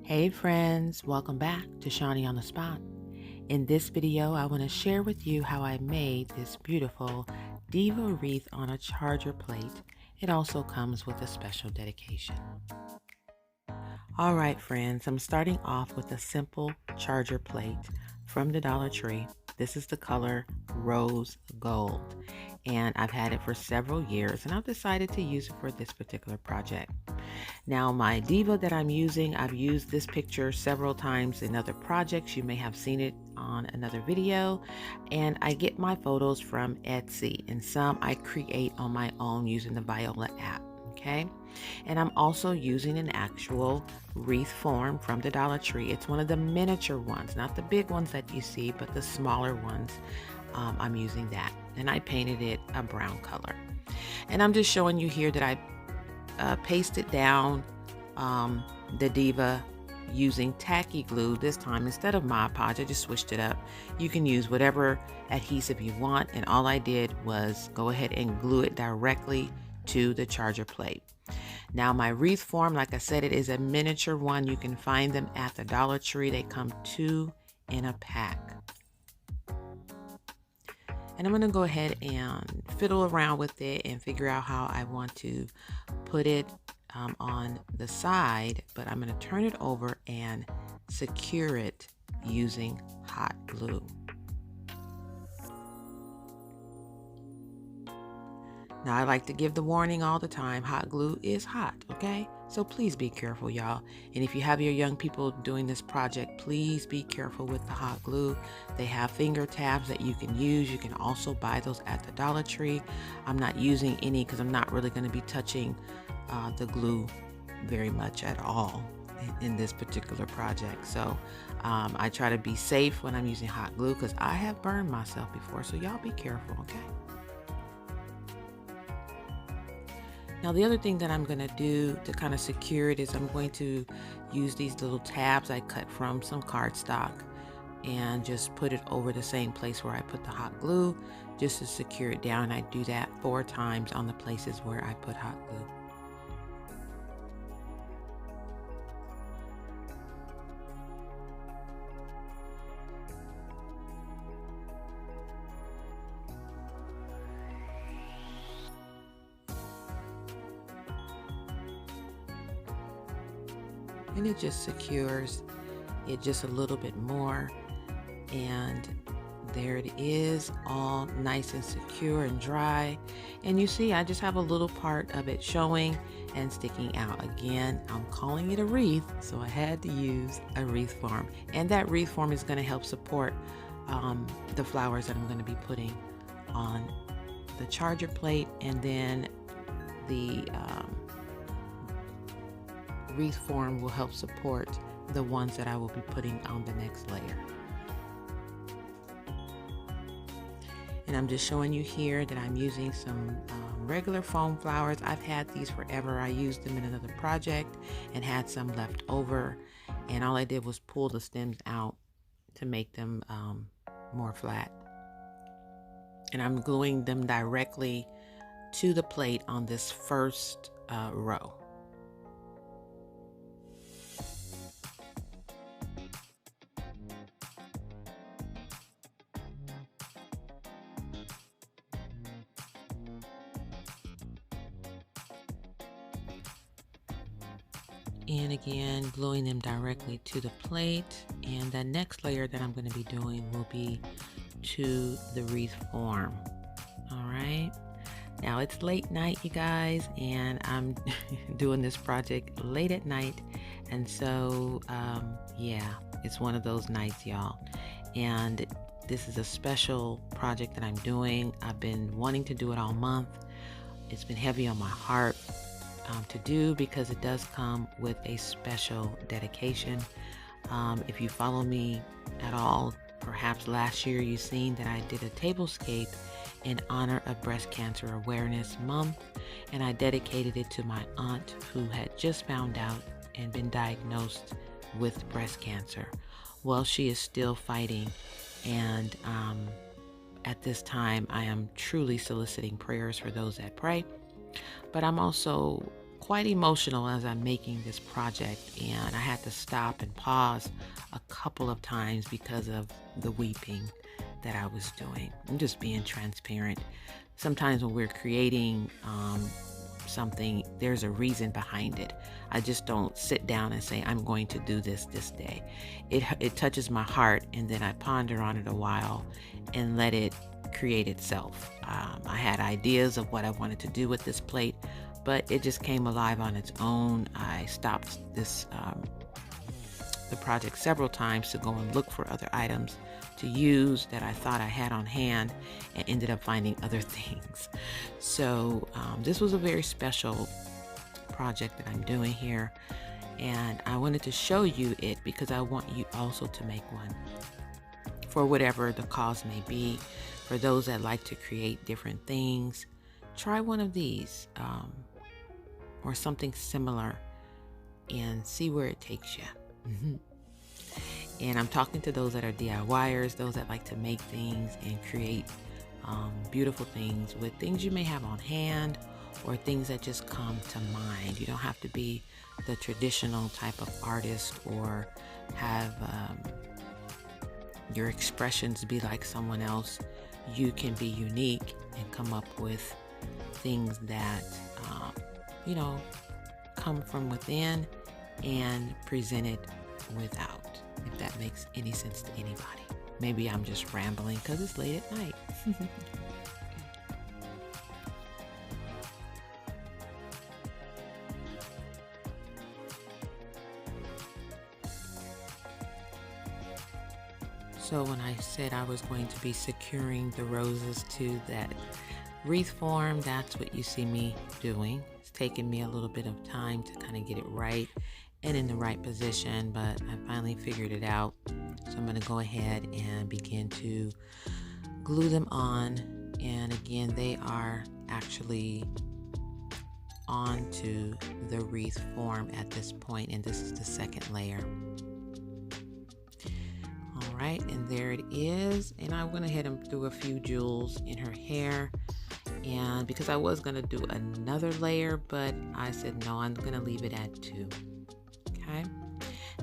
Hey friends, welcome back to Shawnee on the Spot. In this video, I want to share with you how I made this beautiful Diva wreath on a charger plate. It also comes with a special dedication. All right, friends, I'm starting off with a simple charger plate from the Dollar Tree. This is the color Rose Gold, and I've had it for several years, and I've decided to use it for this particular project. Now, my Diva that I'm using, I've used this picture several times in other projects. You may have seen it on another video, and I get my photos from Etsy, and some I create on my own using the Viola app. Okay, and I'm also using an actual wreath form from the Dollar Tree. It's one of the miniature ones, not the big ones that you see, but the smaller ones. I'm using that, and I painted it a brown color. And I'm just showing you here that I pasted down the Diva using tacky glue this time instead of Mod Podge. I just switched it up. You can use whatever adhesive you want, and all I did was go ahead and glue it directly to the charger plate. Now my wreath form, like I said, it is a miniature one. You can find them at the Dollar Tree. They come 2 in a pack. And I'm going to go ahead and fiddle around with it and figure out how I want to put it on the side, but I'm going to turn it over and secure it using hot glue. Now, I like to give the warning all the time, hot glue is hot, okay? So please be careful, y'all. And if you have your young people doing this project, please be careful with the hot glue. They have finger tabs that you can use. You can also buy those at the Dollar Tree. I'm not using any because I'm not really going to be touching the glue very much at all in this particular project. So I try to be safe when I'm using hot glue because I have burned myself before. So y'all be careful, okay? Now the other thing that I'm going to do to kind of secure it is I'm going to use these little tabs I cut from some cardstock and just put it over the same place where I put the hot glue just to secure it down. I do that 4 times on the places where I put hot glue. And it just secures it just a little bit more, and there it is, all nice and secure and dry. And you see I just have a little part of it showing and sticking out. Again, I'm calling it a wreath, so I had to use a wreath form, and that wreath form is going to help support the flowers that I'm going to be putting on the charger plate, and then the wreath form will help support the ones that I will be putting on the next layer. And I'm just showing you here that I'm using some regular foam flowers. I've had these forever. I used them in another project and had some left over, and all I did was pull the stems out to make them more flat. And I'm gluing them directly to the plate on this first row. And again, gluing them directly to the plate. And the next layer that I'm going to be doing will be to the wreath form. All right. Now it's late night, you guys, and I'm doing this project late at night. And so, yeah, it's one of those nights, y'all. And this is a special project that I'm doing. I've been wanting to do it all month. It's been heavy on my heart to do because it does come with a special dedication. If you follow me at all, perhaps last year you've seen that I did a tablescape in honor of Breast Cancer Awareness Month, and I dedicated it to my aunt who had just found out and been diagnosed with breast cancer. Well, she is still fighting, and at this time I am truly soliciting prayers for those that pray, but I'm also quite emotional as I'm making this project, and I had to stop and pause a couple of times because of the weeping that I was doing. I'm just being transparent. Sometimes when we're creating something, there's a reason behind it. I just don't sit down and say, I'm going to do this day. It touches my heart, and then I ponder on it a while and let it create itself. I had ideas of what I wanted to do with this plate, but it just came alive on its own. I stopped the project several times to go and look for other items to use that I thought I had on hand, and ended up finding other things. So this was a very special project that I'm doing here, and I wanted to show you it because I want you also to make one for whatever the cause may be. For those that like to create different things, try one of these or something similar and see where it takes you. And I'm talking to those that are DIYers, those that like to make things and create beautiful things with things you may have on hand or things that just come to mind. You don't have to be the traditional type of artist or have your expressions be like someone else. You can be unique and come up with things that, come from within and present it without, if that makes any sense to anybody. Maybe I'm just rambling because it's late at night. So when I said I was going to be securing the roses to that wreath form, that's what you see me doing. It's taken me a little bit of time to kind of get it right and in the right position, but I finally figured it out. So I'm going to go ahead and begin to glue them on. And again, they are actually onto the wreath form at this point, and this is the second layer. All right, and there it is. And I went ahead and threw a few jewels in her hair, and because I was going to do another layer, but I said no, I'm going to leave it at 2. Okay,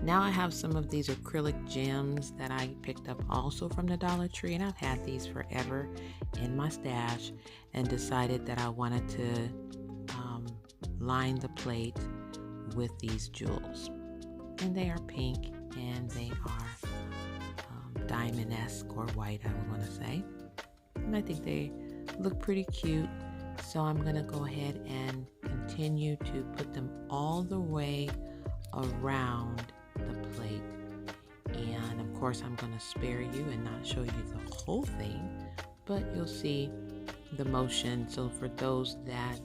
now I have some of these acrylic gems that I picked up also from the Dollar Tree, and I've had these forever in my stash, and decided that I wanted to line the plate with these jewels. And they are pink, and they are diamond-esque or white, I would want to say. And I think they look pretty cute. So I'm going to go ahead and continue to put them all the way around the plate. And of course, I'm going to spare you and not show you the whole thing, but you'll see the motion. So for those that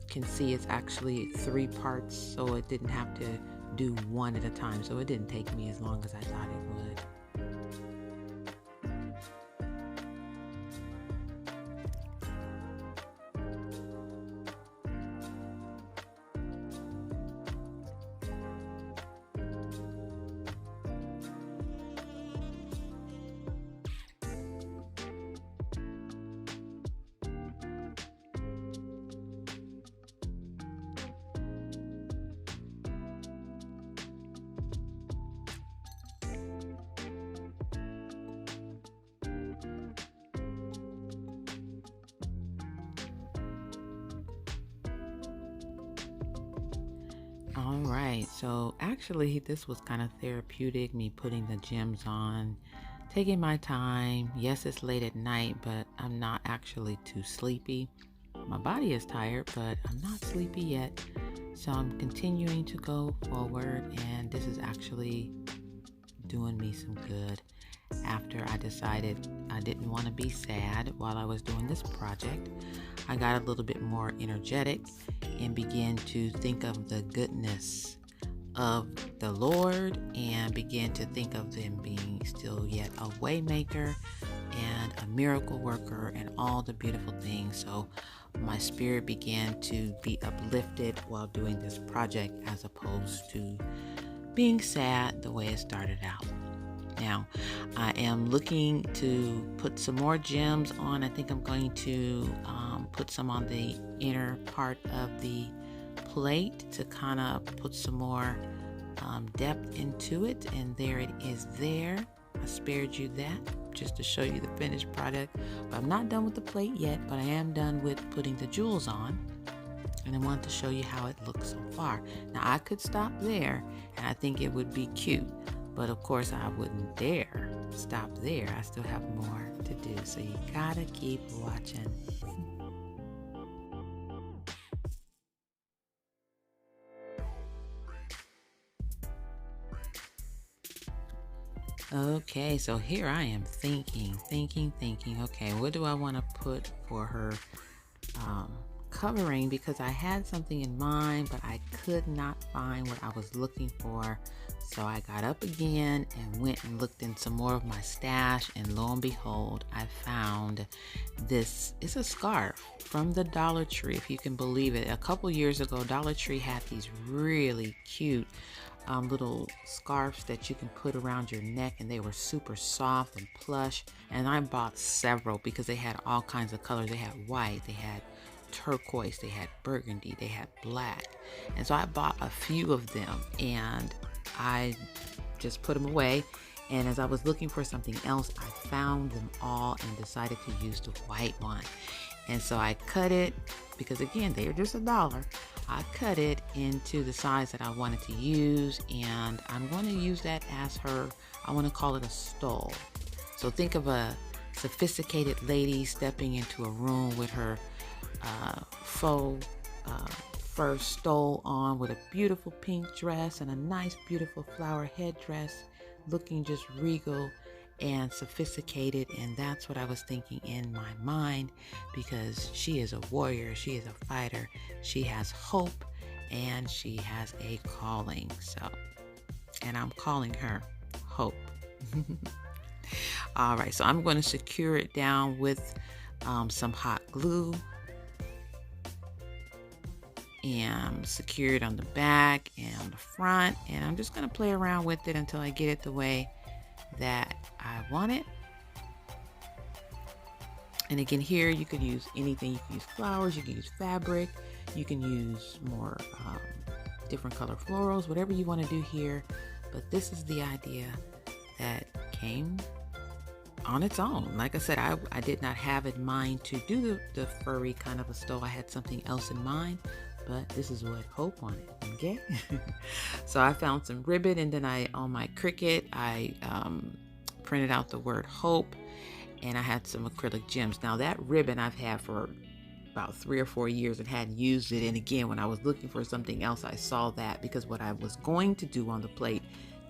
can see, it's actually 3 parts, so it didn't have to do one at a time. So it didn't take me as long as I thought it would. All right, so actually this was kind of therapeutic, me putting the gems on, taking my time. Yes, it's late at night, but I'm not actually too sleepy. My body is tired, but I'm not sleepy yet. So I'm continuing to go forward, and this is actually doing me some good. After I decided I didn't want to be sad while I was doing this project, I got a little bit more energetic and began to think of the goodness of the Lord, and began to think of Him being still yet a way maker and a miracle worker and all the beautiful things. So my spirit began to be uplifted while doing this project, as opposed to being sad the way it started out. Now, I am looking to put some more gems on. I think I'm going to put some on the inner part of the plate to kind of put some more depth into it, and there it is there. I spared you that just to show you the finished product, but I'm not done with the plate yet, but I am done with putting the jewels on, and I want to show you how it looks so far. Now I could stop there, and I think it would be cute, but of course I wouldn't dare stop there. I still have more to do, so you gotta keep watching. Okay, so here I am thinking, okay, what do I want to put for her covering? Because I had something in mind, but I could not find what I was looking for. So I got up again and went and looked in some more of my stash, and lo and behold, I found this. It's a scarf from the Dollar Tree, if you can believe it. A couple years ago, Dollar Tree had these really cute little scarves that you can put around your neck, and they were super soft and plush, and I bought several because they had all kinds of colors. They had white, they had turquoise, they had burgundy, they had black, and so I bought a few of them and I just put them away. And as I was looking for something else, I found them all and decided to use the white one. And so I cut it, because again, they are just $1. I cut it into the size that I wanted to use, and I'm going to use that as her, I want to call it a stole. So think of a sophisticated lady stepping into a room with her faux fur stole on, with a beautiful pink dress and a nice beautiful flower headdress, looking just regal and sophisticated. And that's what I was thinking in my mind, because she is a warrior, she is a fighter, she has hope, and she has a calling. So, and I'm calling her Hope. All right, so I'm going to secure it down with some hot glue, and secure it on the back and on the front, and I'm just going to play around with it until I get it the way that I want it. And again, here you could use anything. You can use flowers, you can use fabric, you can use more different color florals, whatever you want to do here. But this is the idea that came on its own. Like I said, I did not have in mind to do the furry kind of a stole. I had something else in mind, but this is what Hope wanted, okay? So I found some ribbon, and then on my Cricut, I printed out the word Hope, and I had some acrylic gems. Now that ribbon I've had for about 3 or 4 years and hadn't used it. And again, when I was looking for something else, I saw that, because what I was going to do on the plate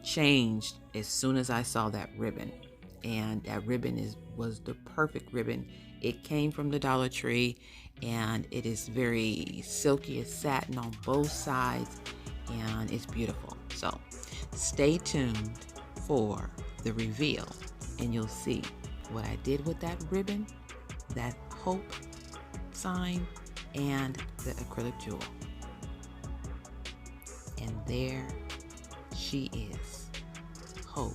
changed as soon as I saw that ribbon. And that ribbon was the perfect ribbon. It came from the Dollar Tree, and it is very silky. It's satin on both sides, and it's beautiful. So stay tuned for the reveal, and you'll see what I did with that ribbon, that Hope sign, and the acrylic jewel. And there she is, Hope.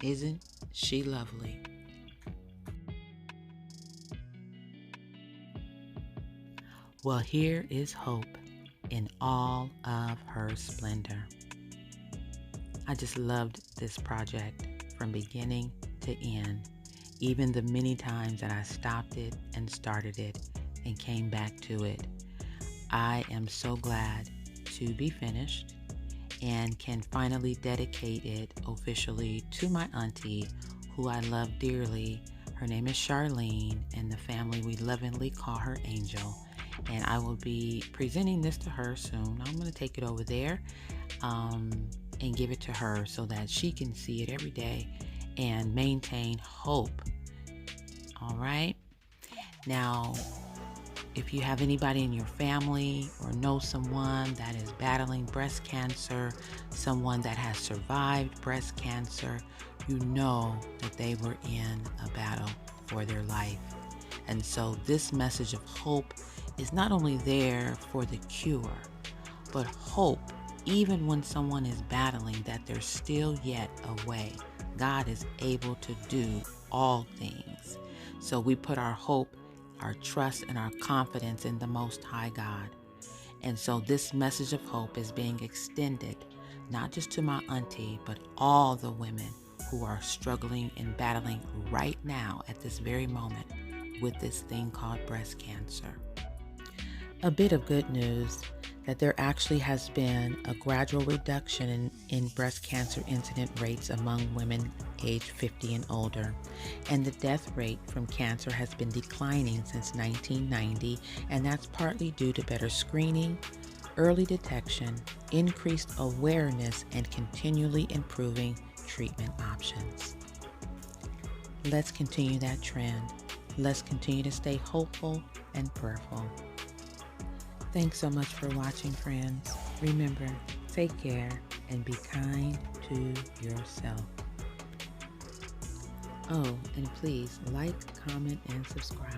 Isn't she lovely? Well, here is Hope in all of her splendor. I just loved this project from beginning to end, even the many times that I stopped it and started it and came back to it. I am so glad to be finished and can finally dedicate it officially to my auntie, who I love dearly. Her name is Charlene, and the family, we lovingly call her Angel. And I will be presenting this to her soon. I'm going to take it over there and give it to her so that she can see it every day and maintain hope. All right. Now, if you have anybody in your family or know someone that is battling breast cancer, someone that has survived breast cancer, you know that they were in a battle for their life. And so this message of hope is not only there for the cure, but hope, even when someone is battling, that there's still yet a way. God is able to do all things. So we put our hope, our trust, and our confidence in the Most High God. And so this message of hope is being extended not just to my auntie, but all the women who are struggling and battling right now at this very moment with this thing called breast cancer. A bit of good news that there actually has been a gradual reduction in breast cancer incident rates among women aged 50 and older, and the death rate from cancer has been declining since 1990, and that's partly due to better screening, early detection, increased awareness, and continually improving treatment options. Let's continue that trend. Let's continue to stay hopeful and prayerful. Thanks so much for watching, friends. Remember, take care and be kind to yourself. Oh, and please like, comment, and subscribe.